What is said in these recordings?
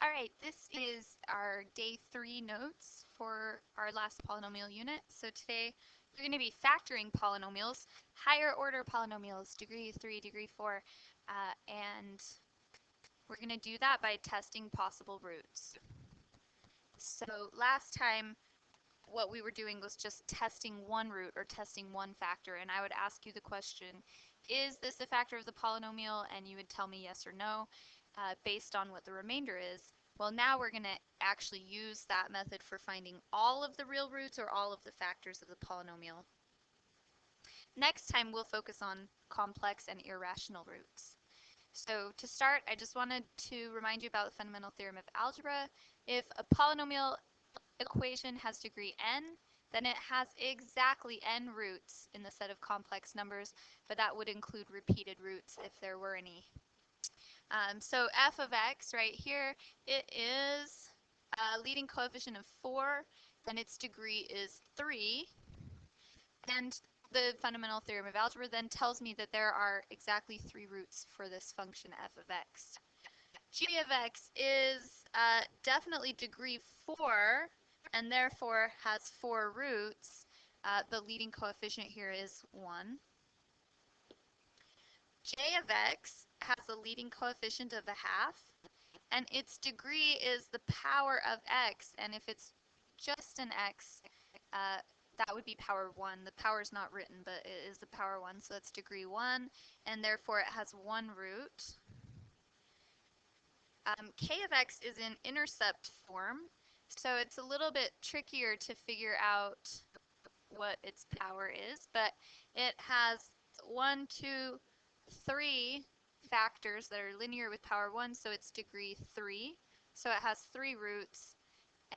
All right, this is our day 3 notes for our last polynomial unit. So today we're going to be factoring polynomials, higher order polynomials, degree 3, degree 4, and we're going to do that by testing possible roots. So last time what we were doing was just testing one root or testing one factor, and I would ask you the question, is this a factor of the polynomial? And you would tell me yes or no based on what the remainder is. Well, now we're going to actually use that method for finding all of the real roots or all of the factors of the polynomial. Next time we'll focus on complex and irrational roots. So to start, I just wanted to remind you about the fundamental theorem of algebra. If a polynomial equation has degree n, then it has exactly n roots in the set of complex numbers, but that would include repeated roots if there were any. So f of x right here, it is a leading coefficient of 4, then its degree is 3, and the fundamental theorem of algebra then tells me that there are exactly 3 roots for this function f of x. G of x is definitely degree 4, and therefore has 4 roots. The leading coefficient here is 1. J of x has a leading coefficient of 1/2, and its degree is the power of x, and if it's just an x, that would be power 1. The power is not written, but it is the power 1, so it's degree 1, and therefore it has 1 root. K of x is in intercept form, so it's a little bit trickier to figure out what its power is, but it has 1, 2, 3 factors that are linear with power 1, so it's degree 3. So it has 3 roots,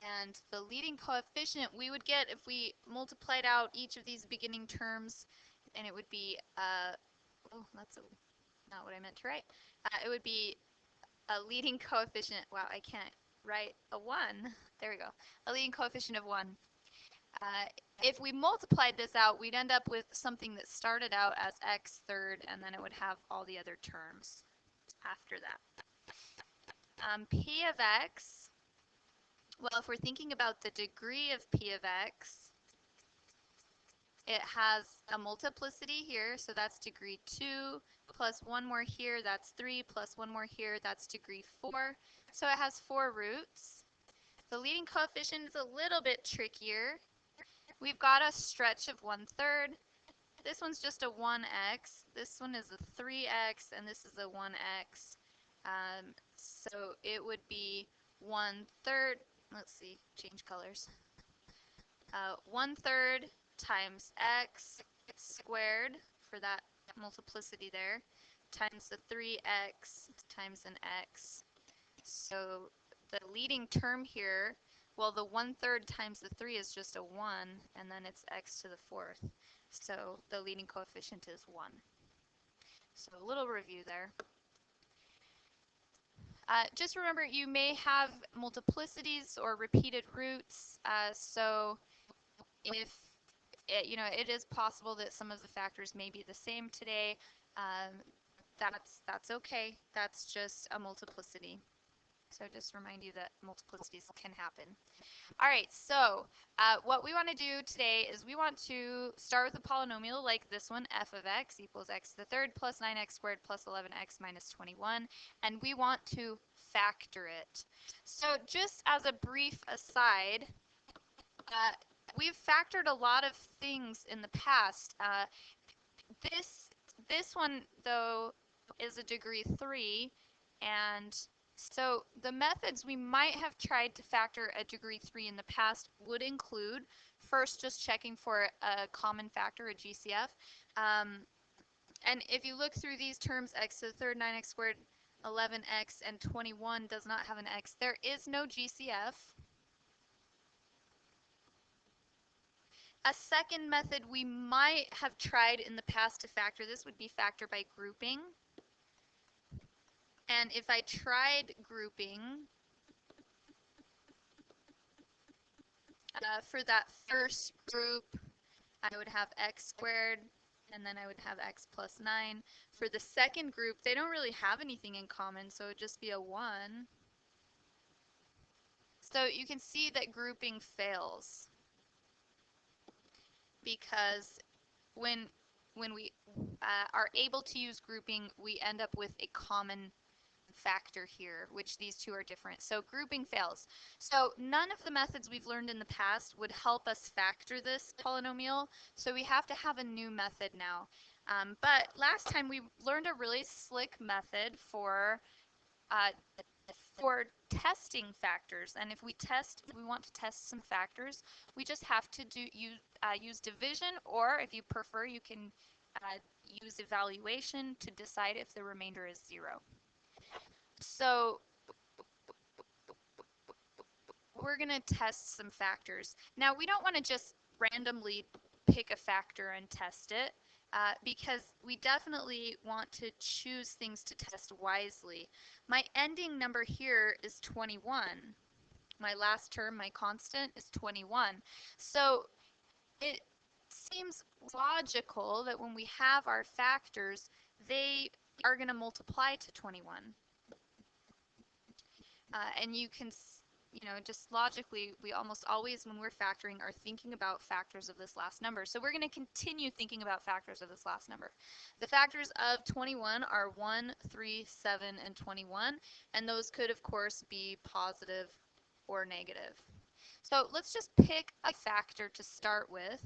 and the leading coefficient we would get if we multiplied out each of these beginning terms, and it would be, oh, that's not what I meant to write. It would be a leading coefficient, wow, I can't write a 1. There we go. A leading coefficient of 1. If we multiplied this out, we'd end up with something that started out as x third, and then it would have all the other terms after that. P of x, well, if we're thinking about the degree of P of x, it has a multiplicity here, so that's degree 2, plus 1 more here, that's 3, plus 1 more here, that's degree 4. So it has 4 roots. The leading coefficient is a little bit trickier. We've got a stretch of 1/3. This one's just a 1x. This one is a 3x, and this is a 1x. So it would be 1/3. Let's see, change colors. 1/3 times x squared for that multiplicity there, times the 3x times an x. So the leading term here, well, the 1/3 times the 3 is just a 1, and then it's x to the 4th. So the leading coefficient is 1. So a little review there. Just remember, you may have multiplicities or repeated roots. So if it is possible that some of the factors may be the same today, that's okay. That's just a multiplicity. So just remind you that multiplicities can happen. All right, so what we want to do today is we want to start with a polynomial like this one, f of x equals x to the 3rd plus 9x squared plus 11x minus 21, and we want to factor it. So just as a brief aside, we've factored a lot of things in the past. This one, though, is a degree 3, and so the methods we might have tried to factor a degree 3 in the past would include first just checking for a common factor, a GCF. And if you look through these terms, x to the 3rd, 9x squared, 11x, and 21 does not have an x. There is no GCF. A second method we might have tried in the past to factor this would be factor by grouping. And if I tried grouping, for that first group, I would have x squared, and then I would have x plus 9. For the second group, they don't really have anything in common, so it would just be a 1. So you can see that grouping fails because when we are able to use grouping, we end up with a common factor here, which these two are different. So grouping fails. So none of the methods we've learned in the past would help us factor this polynomial, so we have to have a new method now. But last time we learned a really slick method uh, for testing factors, and if we want to test some factors, we just have to use division, or if you prefer, you can use evaluation to decide if the remainder is 0. So we're going to test some factors. Now, we don't want to just randomly pick a factor and test it, because we definitely want to choose things to test wisely. My ending number here is 21. My last term, my constant, is 21. So it seems logical that when we have our factors, they are going to multiply to 21. And you can, just logically, we almost always, when we're factoring, are thinking about factors of this last number. So we're going to continue thinking about factors of this last number. The factors of 21 are 1, 3, 7, and 21. And those could, of course, be positive or negative. So let's just pick a factor to start with.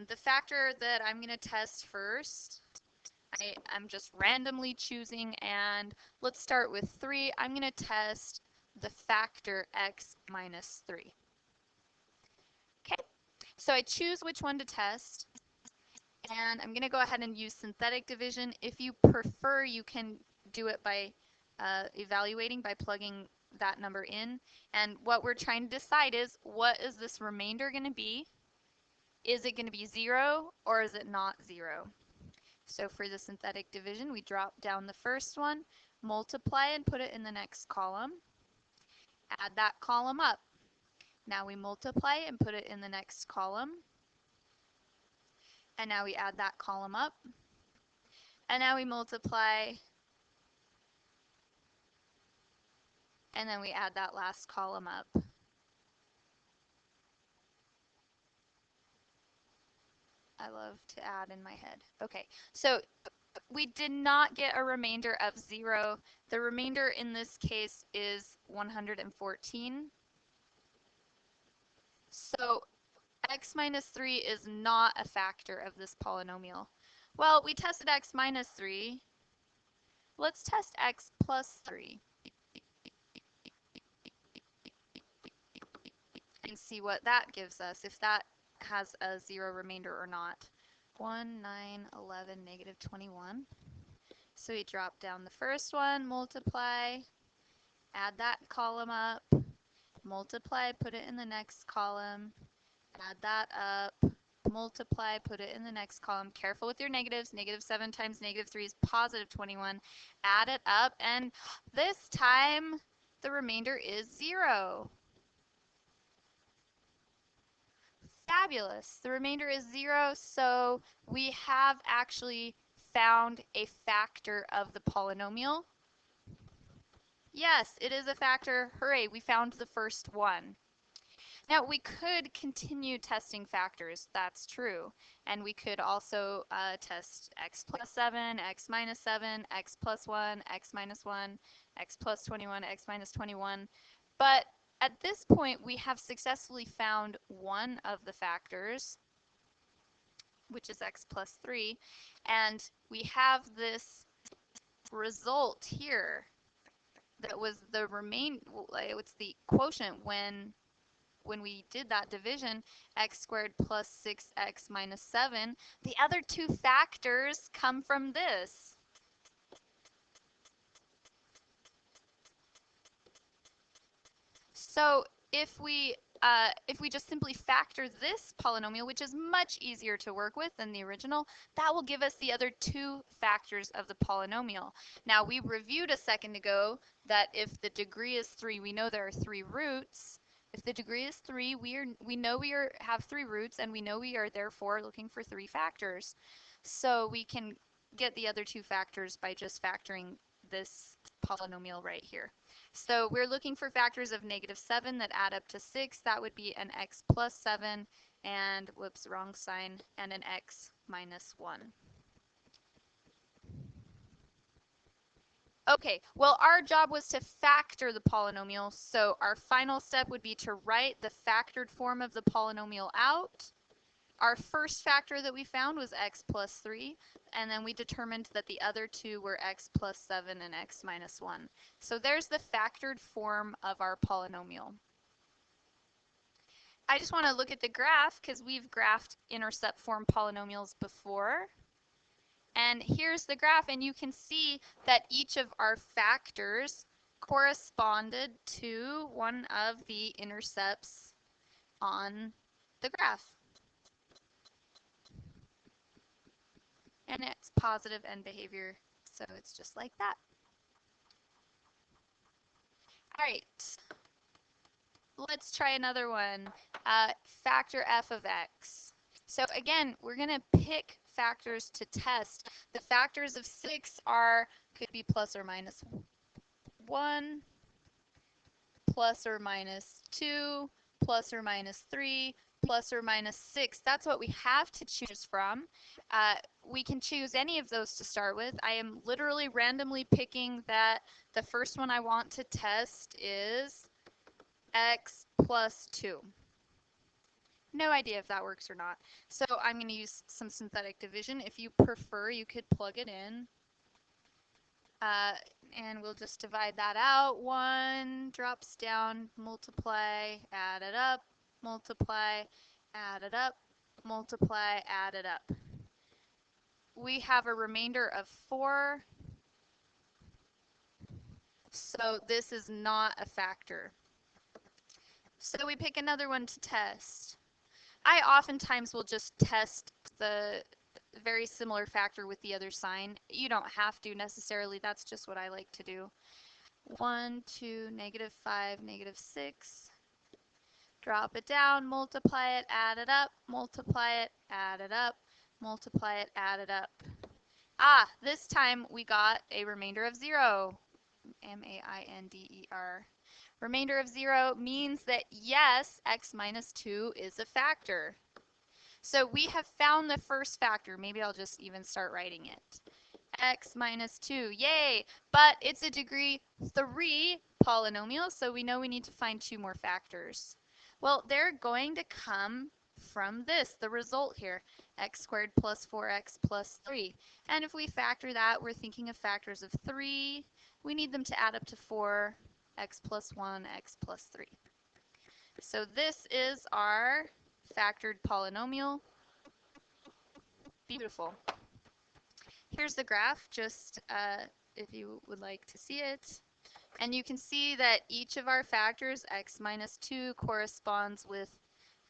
The factor that I'm going to test first, I'm just randomly choosing, and let's start with 3. I'm going to test the factor x minus 3. Okay, so I choose which one to test, and I'm going to go ahead and use synthetic division. If you prefer, you can do it by evaluating by plugging that number in. And what we're trying to decide is, what is this remainder going to be? Is it going to be 0 or is it not 0? So for the synthetic division, we drop down the first one, multiply and put it in the next column, add that column up. Now we multiply and put it in the next column, and now we add that column up, and now we multiply, and then we add that last column up. I love to add in my head. Okay, so we did not get a remainder of 0. The remainder in this case is 114. So x minus 3 is not a factor of this polynomial. Well, we tested x minus 3. Let's test x plus 3 and see what that gives us, if that has a 0 remainder or not. 1, 9, 11, negative 21. So we drop down the first one, multiply, add that column up, multiply, put it in the next column, add that up, multiply, put it in the next column. Careful with your negatives. Negative 7 times negative 3 is positive 21. Add it up, and this time the remainder is 0. Fabulous. The remainder is 0, so we have actually found a factor of the polynomial. Yes, it is a factor. Hooray, we found the first one. Now, we could continue testing factors, that's true. And we could also test x plus 7, x minus 7, x plus 1, x minus 1, x plus 21, x minus 21. But at this point, we have successfully found one of the factors, which is x plus 3. And we have this result here that was the it's the quotient when we did that division, x squared plus 6x minus 7, the other two factors come from this. So if we just simply factor this polynomial, which is much easier to work with than the original, that will give us the other two factors of the polynomial. Now, we reviewed a second ago that if the degree is 3, we know there are 3 roots. If the degree is 3, we know we have 3 roots, and we know we are therefore looking for 3 factors. So we can get the other two factors by just factoring this polynomial right here. So we're looking for factors of -7 that add up to 6. That would be an x plus 7 and, whoops, wrong sign, and an x minus 1. Okay, well, our job was to factor the polynomial, so our final step would be to write the factored form of the polynomial out. Our first factor that we found was x plus 3, and then we determined that the other two were x plus 7 and x minus 1. So there's the factored form of our polynomial. I just want to look at the graph because we've graphed intercept form polynomials before. And here's the graph, and you can see that each of our factors corresponded to one of the intercepts on the graph. And it's positive end behavior, so it's just like that. All right, let's try another one. Factor f of x. So again, we're going to pick factors to test. The factors of 6 could be plus or minus 1, plus or minus 2, plus or minus 3, plus or minus 6. That's what we have to choose from. We can choose any of those to start with. I am literally randomly picking that the first one I want to test is x plus 2. No idea if that works or not. So I'm going to use some synthetic division. If you prefer, you could plug it in. And we'll just divide that out. 1 drops down, multiply, add it up, multiply, add it up, multiply, add it up. We have a remainder of 4, so this is not a factor. So we pick another one to test. I oftentimes will just test the very similar factor with the other sign. You don't have to necessarily, that's just what I like to do. 1, 2, -5, -6. Drop it down, multiply it, add it up, multiply it, add it up, multiply it, add it up. This time we got a remainder of 0. M-A-I-N-D-E-R. Remainder of 0 means that yes, x minus 2 is a factor. So we have found the first factor. Maybe I'll just even start writing it. X minus 2, yay! But it's a degree 3 polynomial, so we know we need to find 2 more factors. Well, they're going to come from this, the result here, x squared plus 4x plus 3. And if we factor that, we're thinking of factors of 3. We need them to add up to 4, x plus 1, x plus 3. So this is our factored polynomial. Beautiful. Here's the graph, just if you would like to see it. And you can see that each of our factors, x minus 2, corresponds with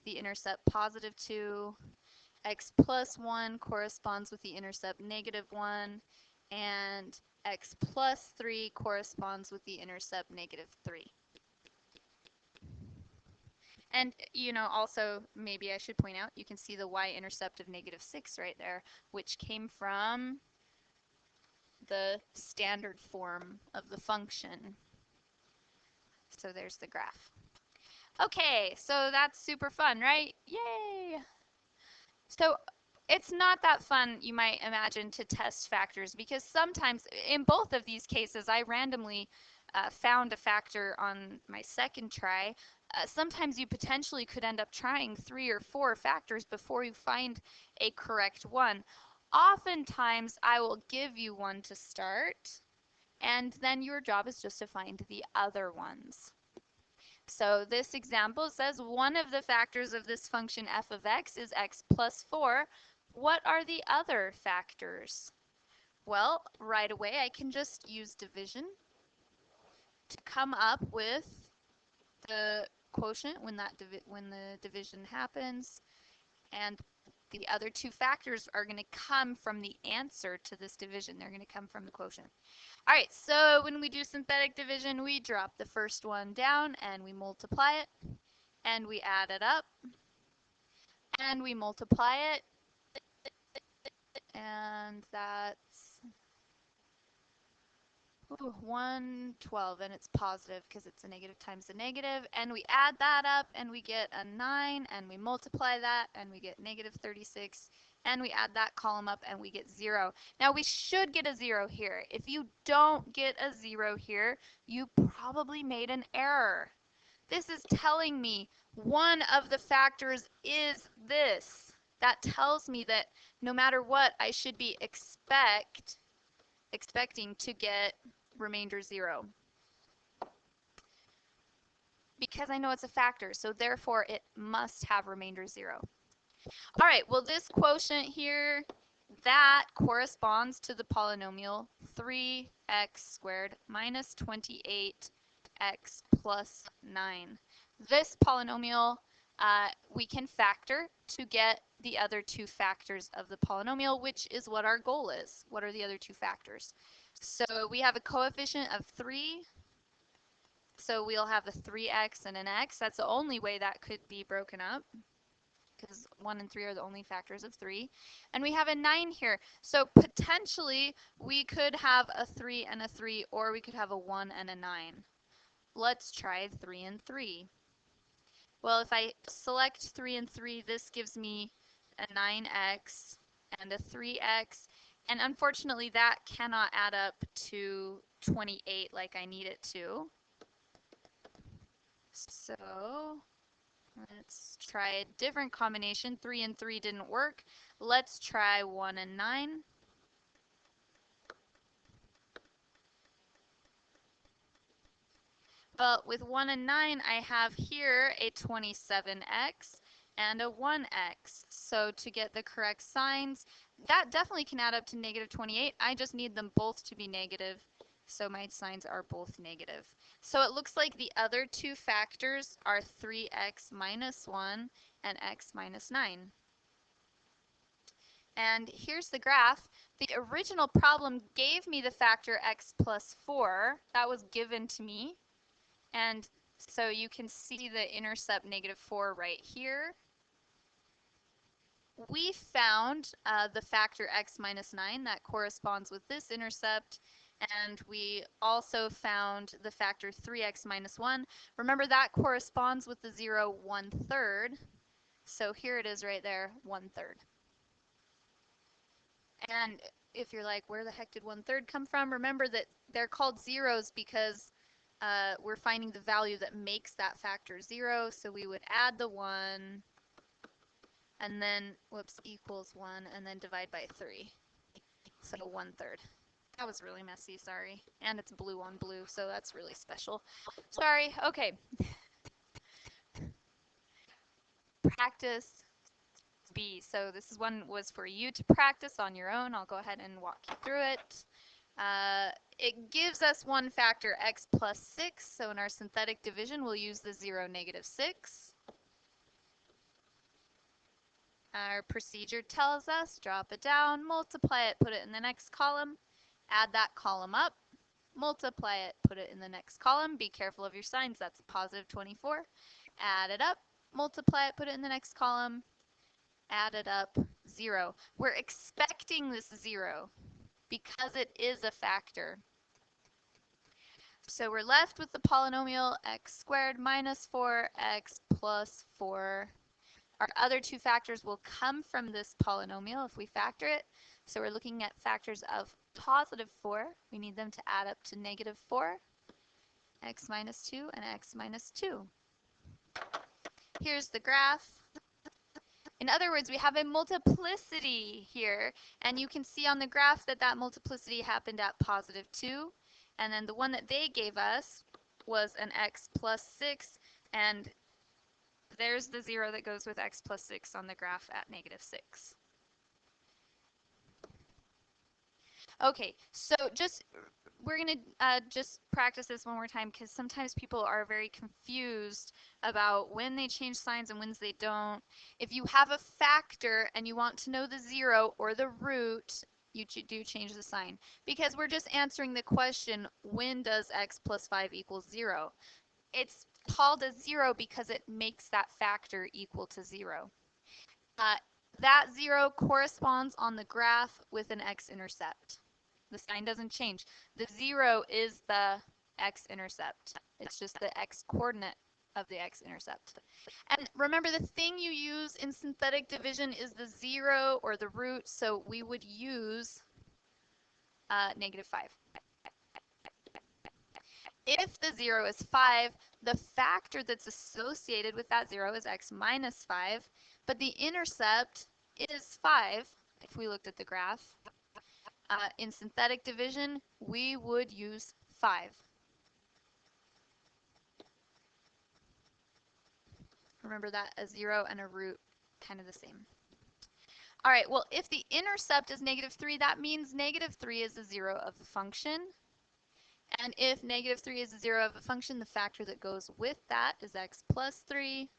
the intercept positive 2. X plus 1 corresponds with the intercept negative 1. And x plus 3 corresponds with the intercept negative 3. And, you know, also, maybe I should point out, you can see the y-intercept of -6 right there, which came from the standard form of the function. So there's the graph. Okay, so that's super fun, right? Yay! So it's not that fun, you might imagine, to test factors because sometimes, in both of these cases, I randomly found a factor on my second try. Sometimes you potentially could end up trying 3 or 4 factors before you find a correct one. Oftentimes, I will give you one to start, and then your job is just to find the other ones. So this example says one of the factors of this function f of x is x plus 4. What are the other factors? Well, right away I can just use division to come up with the quotient when the division happens, and the other 2 factors are going to come from the answer to this division. They're going to come from the quotient. All right, so when we do synthetic division, we drop the first one down and we multiply it, and we add it up, and we multiply it, and that's Ooh, 112, and it's positive because it's a negative times a negative, and we add that up and we get a 9, and we multiply that and we get negative 36, and we add that column up and we get 0. Now we should get a 0 here. If you don't get a 0 here, you probably made an error. This is telling me one of the factors is this. That tells me that no matter what, I should be expecting to get remainder 0 because I know it's a factor, so therefore it must have remainder 0. All right, well this quotient here, that corresponds to the polynomial 3x squared minus 28x plus 9. This polynomial we can factor to get the other two factors of the polynomial, which is what our goal is. What are the other two factors? So we have a coefficient of 3, so we'll have a 3x and an x. That's the only way that could be broken up, because 1 and 3 are the only factors of 3. And we have a 9 here. So potentially we could have a 3 and a 3, or we could have a 1 and a 9. Let's try 3 and 3. Well, if I select 3 and 3, this gives me a 9x and a 3x. And unfortunately, that cannot add up to 28 like I need it to. So let's try a different combination. 3 and 3 didn't work. Let's try 1 and 9. But with 1 and 9, I have here a 27x and a 1x. So to get the correct signs, that definitely can add up to negative 28. I just need them both to be negative, so my signs are both negative. So it looks like the other two factors are 3x minus 1 and x minus 9. And here's the graph. The original problem gave me the factor x plus 4. That was given to me. And so you can see the intercept negative 4 right here. We found the factor x minus 9 that corresponds with this intercept. And we also found the factor 3x minus 1. Remember, that corresponds with the 0 1/3. So here it is right there, 1/3. And if you're like, where the heck did 1/3 come from? Remember that they're called zeros because we're finding the value that makes that factor 0. So we would add the 1 and then, whoops, equals 1 and then divide by 3. So 1/3. That was really messy, sorry. And it's blue on blue, so that's really special. Sorry, okay. Practice B. So this is one was for you to practice on your own. I'll go ahead and walk you through it. It gives us one factor, x plus 6. So in our synthetic division, we'll use the 0, negative 6. Our procedure tells us drop it down, multiply it, put it in the next column, add that column up, multiply it, put it in the next column. Be careful of your signs. That's positive 24. Add it up, multiply it, put it in the next column, add it up, 0. We're expecting this 0 because it is a factor. So we're left with the polynomial x squared minus 4x plus 4. Our other two factors will come from this polynomial if we factor it. So we're looking at factors of positive 4. We need them to add up to negative 4, x minus 2, and x minus 2. Here's the graph. In other words, we have a multiplicity here, and you can see on the graph that that multiplicity happened at positive 2, and then the one that they gave us was an x plus 6, and there's the 0 that goes with x plus 6 on the graph at negative 6. Okay, so we're going to just practice this one more time because sometimes people are very confused about when they change signs and when they don't. If you have a factor and you want to know the 0 or the root, you do change the sign because we're just answering the question, when does x plus 5 equal 0? It's called a 0 because it makes that factor equal to 0. That 0 corresponds on the graph with an x-intercept. The sign doesn't change. The 0 is the x-intercept. It's just the x-coordinate of the x-intercept. And remember, the thing you use in synthetic division is the 0 or the root, so we would use -5. If the 0 is 5, the factor that's associated with that 0 is x minus 5, but the intercept is 5, if we looked at the graph. In synthetic division, we would use 5. Remember that a 0 and a root, kind of the same. All right, well, if the intercept is -3, that means -3 is the 0 of the function. And if -3 is the 0 of a function, the factor that goes with that is x plus 3.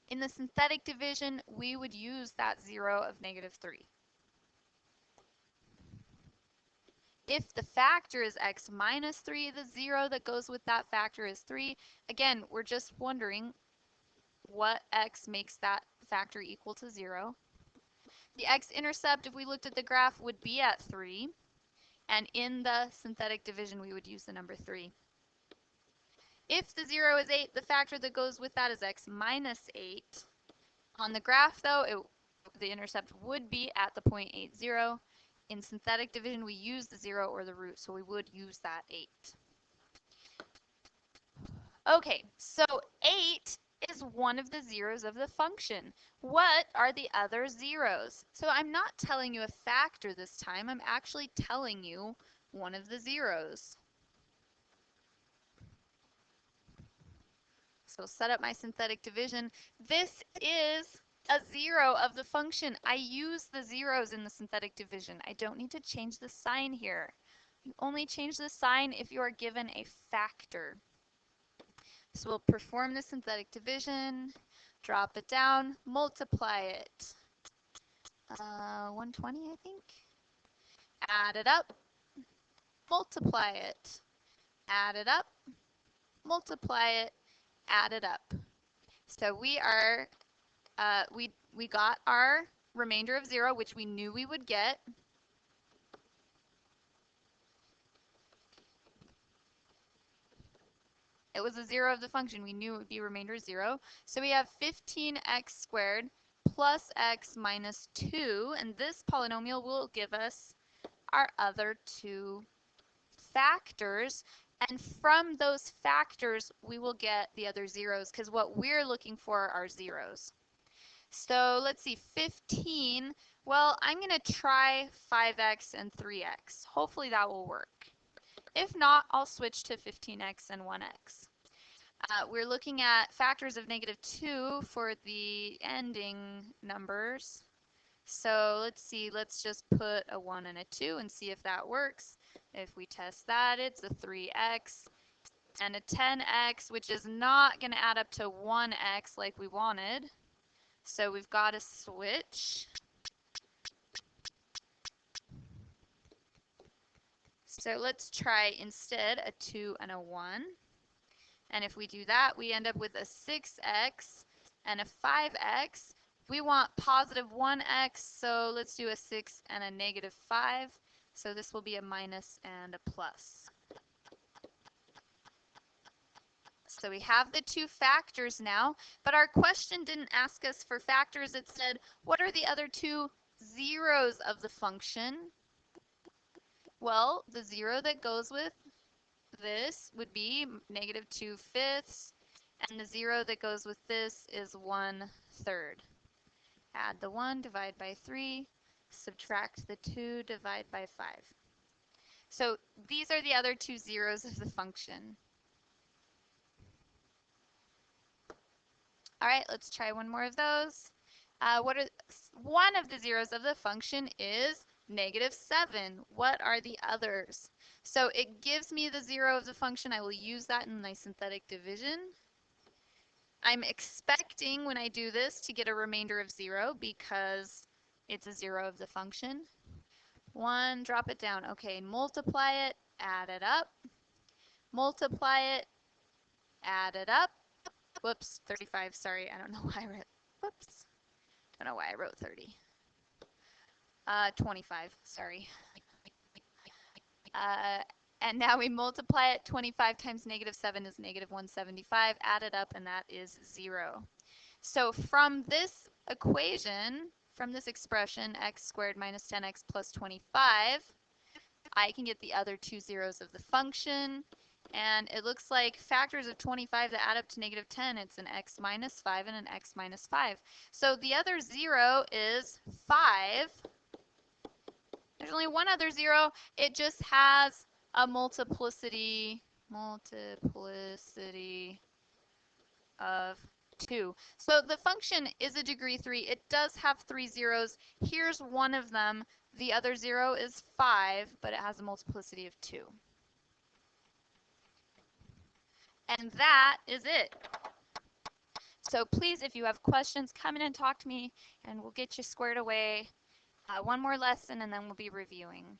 In the synthetic division, we would use that 0 of -3. If the factor is x minus 3, the 0 that goes with that factor is 3. Again, we're just wondering what x makes that factor equal to 0. The x-intercept, if we looked at the graph, would be at 3. And in the synthetic division, we would use the number 3. If the 0 is 8, the factor that goes with that is x minus 8. On the graph, though, the intercept would be at the point 80. In synthetic division, we use the 0 or the root, so we would use that 8. Okay, so 8 is one of the zeros of the function. What are the other zeros? So I'm not telling you a factor this time. I'm actually telling you one of the zeros. So set up my synthetic division. This is a 0 of the function. I use the zeros in the synthetic division. I don't need to change the sign here. You only change the sign if you are given a factor. So we'll perform the synthetic division, drop it down, multiply it. 120, I think. Add it up, multiply it. Add it up, multiply it, add it up. So we are, we got our remainder of 0, which we knew we would get. It was a 0 of the function. We knew it would be remainder 0. So we have 15x squared plus x minus 2. And this polynomial will give us our other two factors. And from those factors, we will get the other zeros, because what we're looking for are zeros. So let's see, 15. Well, I'm going to try 5x and 3x. Hopefully that will work. If not, I'll switch to 15x and 1x. We're looking at factors of -2 for the ending numbers. So let's see, let's just put a 1 and a 2 and see if that works. If we test that, it's a 3x and a 10x, which is not going to add up to 1x like we wanted. So we've got to switch. So let's try instead a 2 and a 1. And if we do that, we end up with a 6x and a 5x. We want positive 1x, so let's do a 6 and a -5. So this will be a minus and a plus. So we have the two factors now, but our question didn't ask us for factors. It said, what are the other two zeros of the function? Well, the 0 that goes with this would be -2/5, and the 0 that goes with this is 1/3. Add the 1, divide by 3, subtract the 2, divide by 5. So these are the other two zeros of the function. All right, let's try one more of those. One of the zeros of the function is -7. What are the others? So it gives me the 0 of the function. I will use that in my synthetic division. I'm expecting when I do this to get a remainder of 0 because it's a 0 of the function. 1, drop it down. Okay, multiply it, add it up. Multiply it, add it up. Whoops, 35, sorry, I don't know why I wrote, whoops. Don't know why I wrote 30. 25, sorry. And now we multiply it. 25 times negative 7 is negative 175. Add it up, and that is 0. So from this equation, from this expression, x squared minus 10x plus 25, I can get the other two zeros of the function. And it looks like factors of 25 that add up to negative 10, it's an x minus 5 and an x minus 5. So the other 0 is 5. There's only one other 0. It just has a multiplicity of 2. So the function is a degree 3. It does have 3 zeros. Here's one of them. The other 0 is 5, but it has a multiplicity of 2. And that is it. So please, if you have questions, come in and talk to me, and we'll get you squared away. One more lesson, and then we'll be reviewing.